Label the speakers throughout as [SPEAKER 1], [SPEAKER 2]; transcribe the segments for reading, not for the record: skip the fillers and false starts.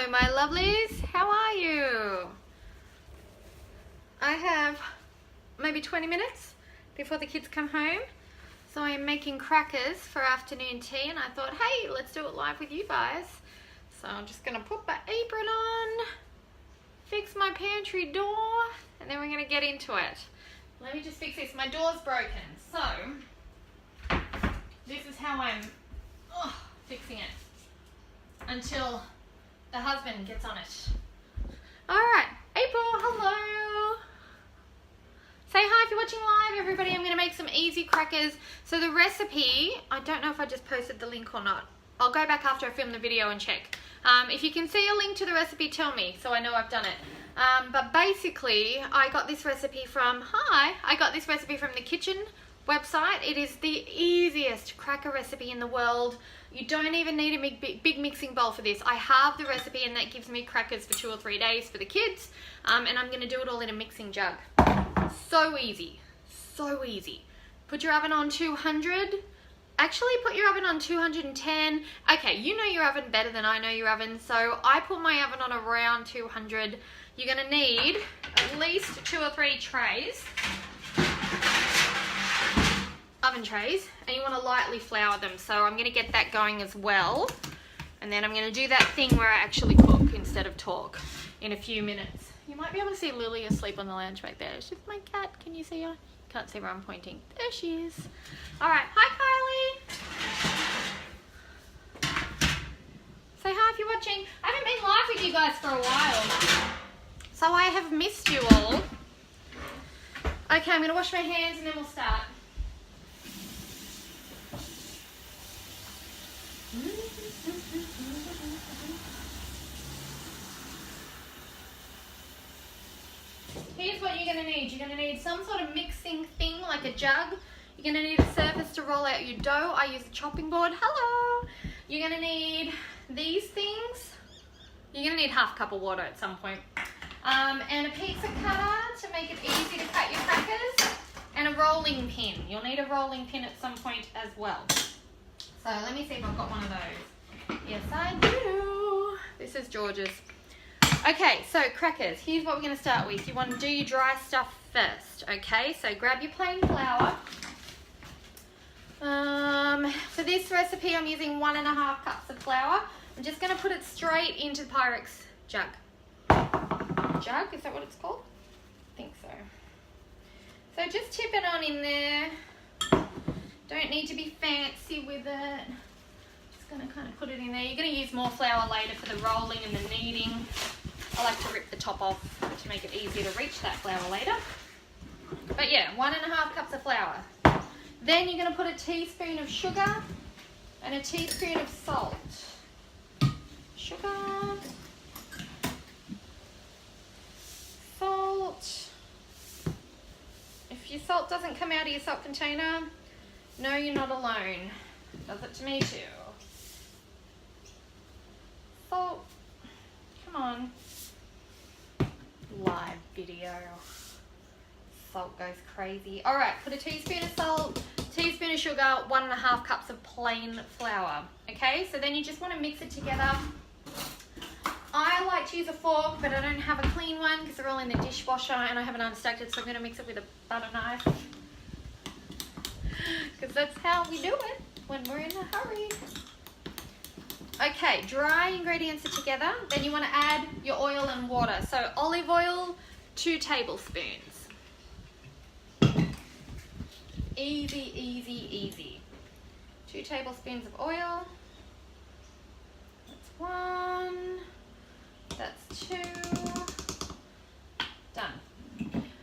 [SPEAKER 1] Hello my lovelies, how are you? I have maybe 20 minutes before the kids come home, so I am making crackers for afternoon tea, and I thought, hey, let's do it live with you guys. So I'm just gonna put my apron on, fix my pantry door, and then we're gonna get into it. Let me just fix this. My door's broken, so this is how I'm fixing it until the husband gets on it. All right, April, hello. Say hi if you're watching live, everybody. I'm gonna make some easy crackers. So the recipe, I don't know if I just posted the link or not. I'll go back after I film the video and check. If you can see a link to the recipe, tell me so I know I've done it. But basically, I got this recipe from the kitchen website. It is the easiest cracker recipe in the world. You don't even need a big mixing bowl for this. I have the recipe, and that gives me crackers for 2 or 3 days for the kids. And I'm going to do it all in a mixing jug. So easy. So easy. Put your oven on 200. Actually, put your oven on 210. Okay, you know your oven better than I know your oven, so I put my oven on around 200. You're going to need at least 2 or 3 trays. Oven trays, and you want to lightly flour them, so I'm going to get that going as well, and then I'm going to do that thing where I actually cook instead of talk in a few minutes. You might be able to see Lily asleep on the lounge back there. She's my cat. Can you see her? Can't see where I'm pointing. There she is. Alright, hi Kylie. Say hi if you're watching. I haven't been live with you guys for a while, so I have missed you all. Okay, I'm going to wash my hands and then we'll start. Here's what you're going to need. You're going to need some sort of mixing thing like a jug. You're going to need a surface to roll out your dough. I use a chopping board. Hello! You're going to need these things. You're going to need half a cup of water at some point. And a pizza cutter to make it easy to cut your crackers. And a rolling pin. You'll need a rolling pin at some point as well. So let me see if I've got one of those. Yes, I do. This is George's. Okay, so crackers. Here's what we're going to start with. You want to do your dry stuff first, okay? So grab your plain flour. For this recipe, I'm using 1.5 cups of flour. I'm just going to put it straight into the Pyrex jug. Jug, is that what it's called? I think so. So just tip it on in there. Don't need to be fancy with it. Just going to kind of put it in there. You're going to use more flour later for the rolling and the kneading. I like to rip the top off to make it easier to reach that flour later. But yeah, 1.5 cups of flour. Then you're going to put a teaspoon of sugar and a teaspoon of salt. Sugar, salt. If your salt doesn't come out of your salt container, no, you're not alone. Does it to me too. Salt. Come on. Live video. Salt goes crazy. Alright, put a teaspoon of salt, teaspoon of sugar, 1.5 cups of plain flour. Okay, so then you just want to mix it together. I like to use a fork, but I don't have a clean one because they're all in the dishwasher and I haven't unstacked it, so I'm going to mix it with a butter knife. Because that's how we do it when we're in a hurry. Okay, dry ingredients are together. Then you want to add your oil and water. So olive oil, 2 tablespoons. Easy, easy, easy. 2 tablespoons of oil. That's 1. That's 2. Done.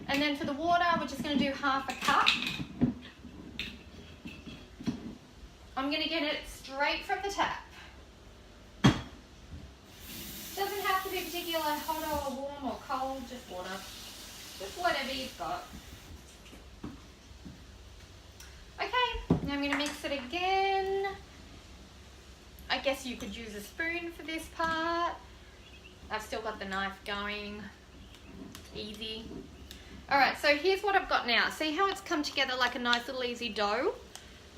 [SPEAKER 1] And then for the water, we're just going to do 1/2 cup. I'm going to get it straight from the tap. Doesn't have to be particular hot or warm or cold, just water. Just whatever you've got. Okay, now I'm going to mix it again. I guess you could use a spoon for this part. I've still got the knife going. Easy. Alright, so here's what I've got now. See how it's come together like a nice little easy dough?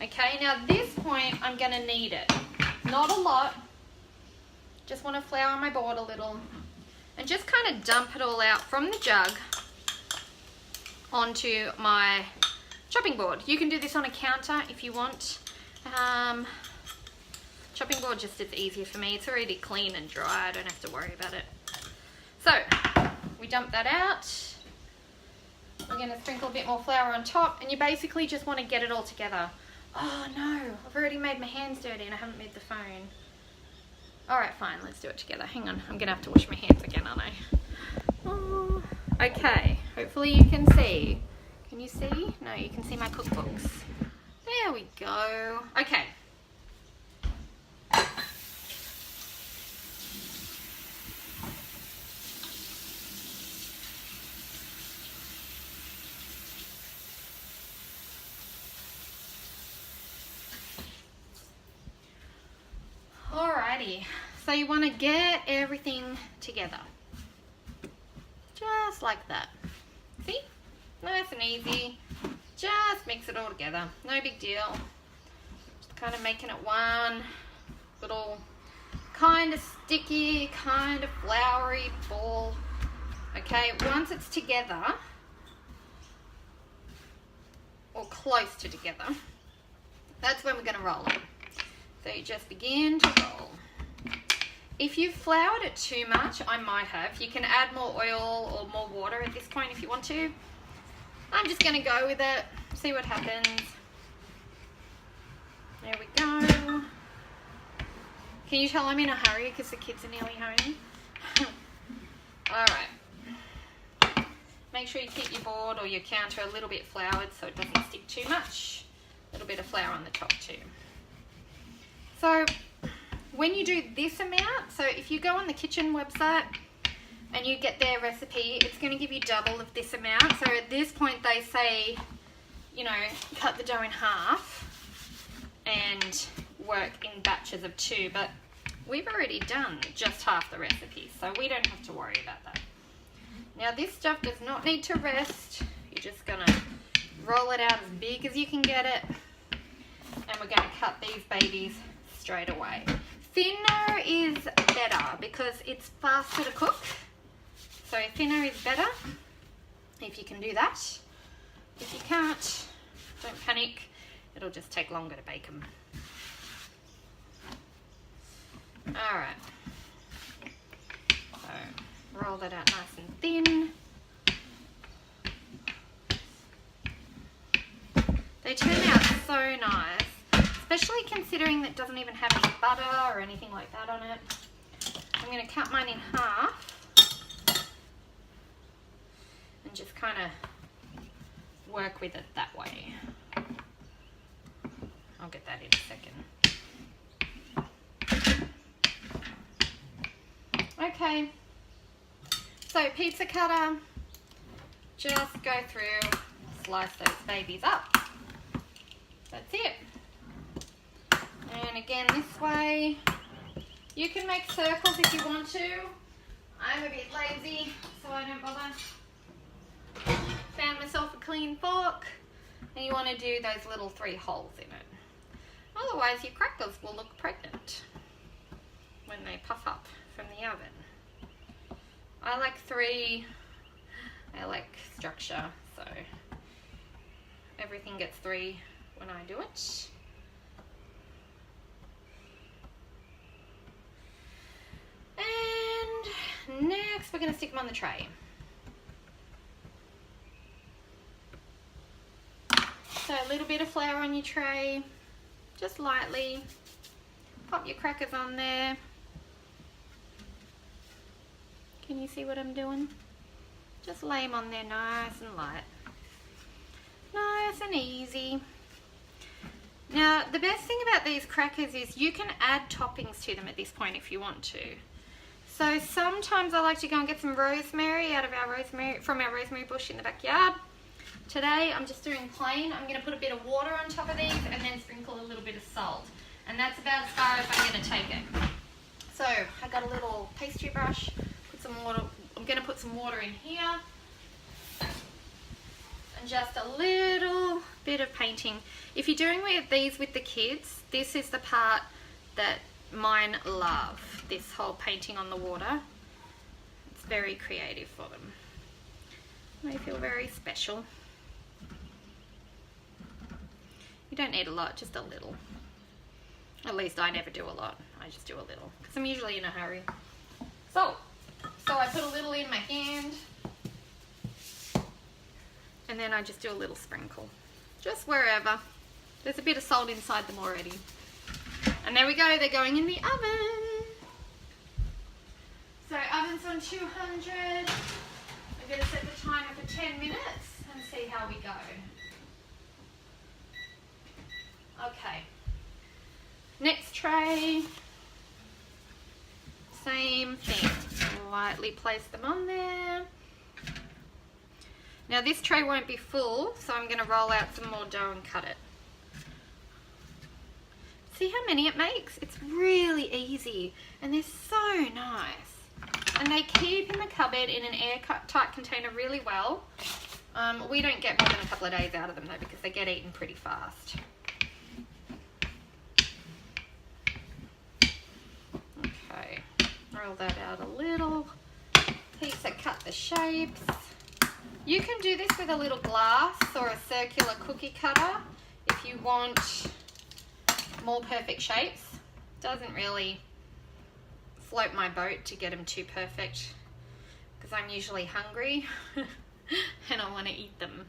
[SPEAKER 1] Okay, now at this point I'm going to knead it. Not a lot. Just want to flour my board a little and just kind of dump it all out from the jug onto my chopping board. You can do this on a counter if you want. Chopping board just is easier for me. It's already clean and dry. I don't have to worry about it. So we dump that out. We're going to sprinkle a bit more flour on top, and you basically just want to get it all together. Oh no, I've already made my hands dirty and I haven't moved the phone. Alright, fine, let's do it together. Hang on, I'm going to have to wash my hands again, aren't I? Oh, okay, hopefully you can see. Can you see? No, you can see my cookbooks. There we go. Okay. Alrighty, so you want to get everything together. Just like that. See? Nice and easy. Just mix it all together. No big deal. Just kind of making it one little kind of sticky, kind of floury ball. Okay, once it's together, or close to together, that's when we're going to roll it. So you just begin to roll. If you've floured it too much, I might have. You can add more oil or more water at this point if you want to. I'm just going to go with it, see what happens. There we go. Can you tell I'm in a hurry because the kids are nearly home? Alright. Make sure you keep your board or your counter a little bit floured so it doesn't stick too much. A little bit of flour on the top too. So when you do this amount, so if you go on the kitchen website and you get their recipe, it's going to give you double of this amount. So at this point they say, you know, cut the dough in half and work in batches of 2, but we've already done just half the recipe, so we don't have to worry about that. Now this stuff does not need to rest. You're just going to roll it out as big as you can get it, and we're going to cut these babies straight away. Thinner is better because it's faster to cook. So thinner is better if you can do that. If you can't, don't panic. It'll just take longer to bake them. Alright. So roll that out nice and thin. They turn out so nice. Especially considering that it doesn't even have any butter or anything like that on it. I'm going to cut mine in half and just kind of work with it that way. I'll get that in a second. Okay, so pizza cutter, just go through, slice those babies up. That's it. And again this way. You can make circles if you want to. I'm a bit lazy, so I don't bother. Found myself a clean fork, and you want to do those little 3 holes in it. Otherwise your crackers will look pregnant when they puff up from the oven. I like 3. I like structure, so everything gets 3 when I do it. And next we're going to stick them on the tray. So a little bit of flour on your tray, just lightly. Pop your crackers on there. Can you see what I'm doing? Just lay them on there nice and light. Nice and easy. Now the best thing about these crackers is you can add toppings to them at this point if you want to. So sometimes I like to go and get some rosemary from our rosemary bush in the backyard. Today I'm just doing plain. I'm going to put a bit of water on top of these and then sprinkle a little bit of salt. And that's about as far as I'm going to take it. So I got a little pastry brush, put some water. I'm going to put some water in here. And just a little bit of painting. If you're doing these with the kids, this is the part that mine love this whole painting on the water. It's very creative for them. They feel very special. You don't need a lot, just a little. At least I never do a lot. I just do a little because I'm usually in a hurry. So I put a little in my hand and then I just do a little sprinkle. Just wherever. There's a bit of salt inside them already. And there we go, they're going in the oven. So oven's on 200. I'm going to set the timer for 10 minutes and see how we go. Okay. Next tray. Same thing. Lightly place them on there. Now this tray won't be full, so I'm going to roll out some more dough and cut it. See how many it makes? It's really easy and they're so nice. And they keep in the cupboard in an airtight container really well. We don't get more than a couple of days out of them though because they get eaten pretty fast. Okay, roll that out a little. Pizza, cut the shapes. You can do this with a little glass or a circular cookie cutter if you want more perfect shapes. Doesn't really float my boat to get them too perfect because I'm usually hungry and I want to eat them.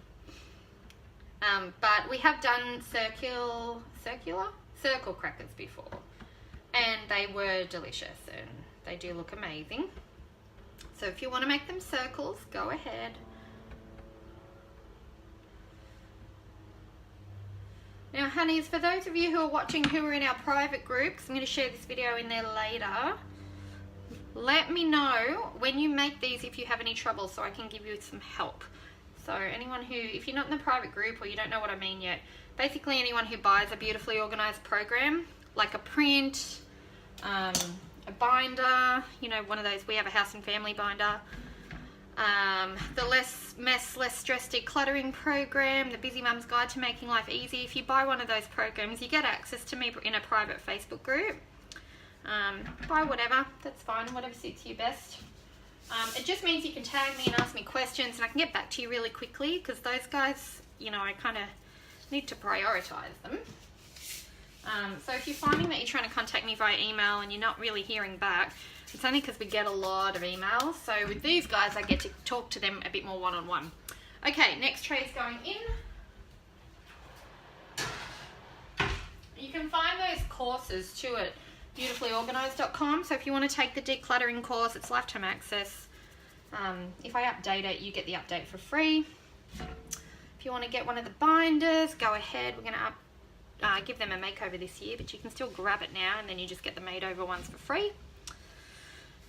[SPEAKER 1] But we have done circle crackers before and they were delicious and they do look amazing. So if you want to make them circles, go ahead. Now honeys, for those of you who are watching who are in our private groups, I'm going to share this video in there later. Let me know when you make these if you have any trouble so I can give you some help. So anyone who, if you're not in the private group or you don't know what I mean yet, basically anyone who buys a beautifully organized program, like a print, a binder, you know, one of those, we have a house and family binder, the Less Mess, Less Stress Decluttering program, the Busy Mum's Guide to Making Life Easy. If you buy one of those programs, you get access to me in a private Facebook group. Buy whatever, that's fine, whatever suits you best. It just means you can tag me and ask me questions and I can get back to you really quickly because those guys, you know, I kind of need to prioritize them. So if you're finding that you're trying to contact me via email and you're not really hearing back, it's only because we get a lot of emails. So with these guys, I get to talk to them a bit more one-on-one. Okay, next tray is going in. You can find those courses too at beautifulyorganised.com. So if you want to take the decluttering course, it's lifetime access. If I update it, you get the update for free. If you want to get one of the binders, go ahead. We're going to give them a makeover this year, but you can still grab it now and then you just get the made over ones for free.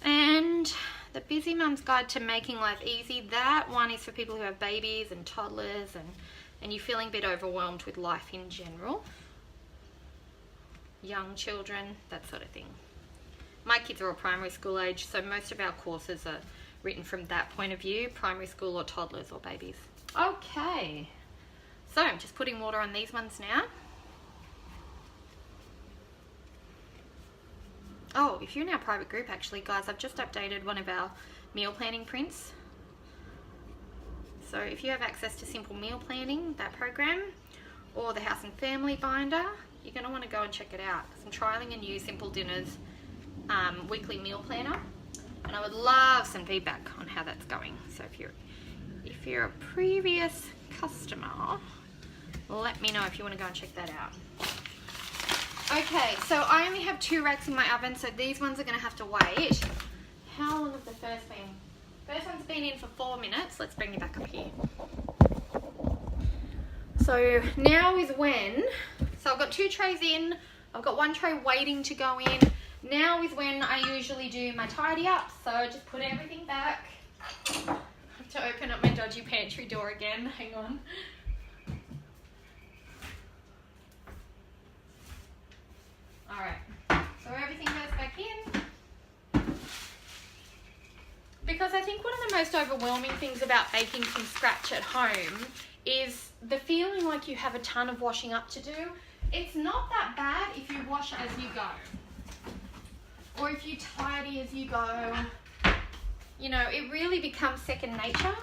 [SPEAKER 1] And the Busy Mum's Guide to Making Life Easy, that one is for people who have babies and toddlers and you're feeling a bit overwhelmed with life in general. Young children, that sort of thing. My kids are all primary school age, so most of our courses are written from that point of view, primary school or toddlers or babies. Okay, so I'm just putting water on these ones now. Oh, if you're in our private group, actually, guys, I've just updated one of our meal planning prints. So if you have access to Simple Meal Planning, that program, or the House and Family binder, you're going to want to go and check it out. I'm trialing a new Simple Dinners weekly meal planner, and I would love some feedback on how that's going. So if you're a previous customer, let me know if you want to go and check that out. Okay, so I only have 2 racks in my oven, so these ones are going to have to wait. How long has the first been? First one's been in for 4 minutes. Let's bring you back up here. So now is when, so I've got 2 trays in, I've got 1 tray waiting to go in. Now is when I usually do my tidy up, so I just put everything back. I have to open up my dodgy pantry door again, hang on. Alright, so everything goes back in. Because I think one of the most overwhelming things about baking from scratch at home is the feeling like you have a ton of washing up to do. It's not that bad if you wash as you go. or if you tidy as you go, you know, it really becomes second nature.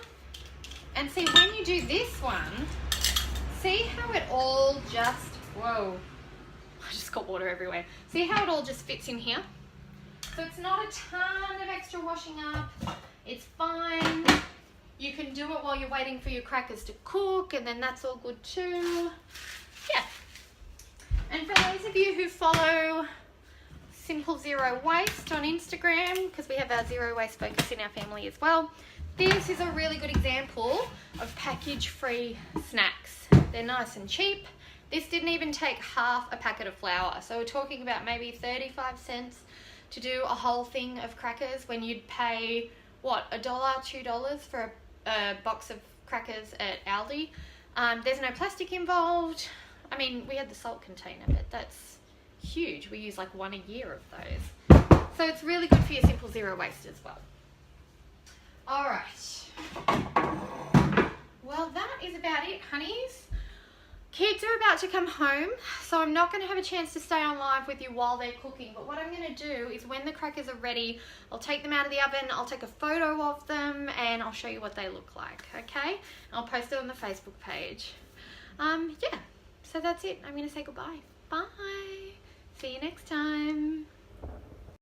[SPEAKER 1] And see, when you do this one, see how it all just, whoa, I just got water everywhere. See how it all just fits in here? So it's not a ton of extra washing up. It's fine. You can do it while you're waiting for your crackers to cook, and then that's all good too. Yeah. And for those of you who follow Simple Zero Waste on Instagram, because we have our zero waste focus in our family as well, this is a really good example of package-free snacks. They're nice and cheap. This didn't even take half a packet of flour. So we're talking about maybe 35 cents to do a whole thing of crackers when you'd pay, what, $1, $2 for a box of crackers at Aldi. There's no plastic involved. I mean, we had the salt container, but that's huge. We use like 1 a year of those. So it's really good for your Simple Zero Waste as well. All right. Well, that is about it, honeys. Kids are about to come home, so I'm not going to have a chance to stay on live with you while they're cooking. But what I'm going to do is when the crackers are ready, I'll take them out of the oven, I'll take a photo of them, and I'll show you what they look like, okay? I'll post it on the Facebook page. Yeah, so that's it. I'm going to say goodbye. Bye. See you next time.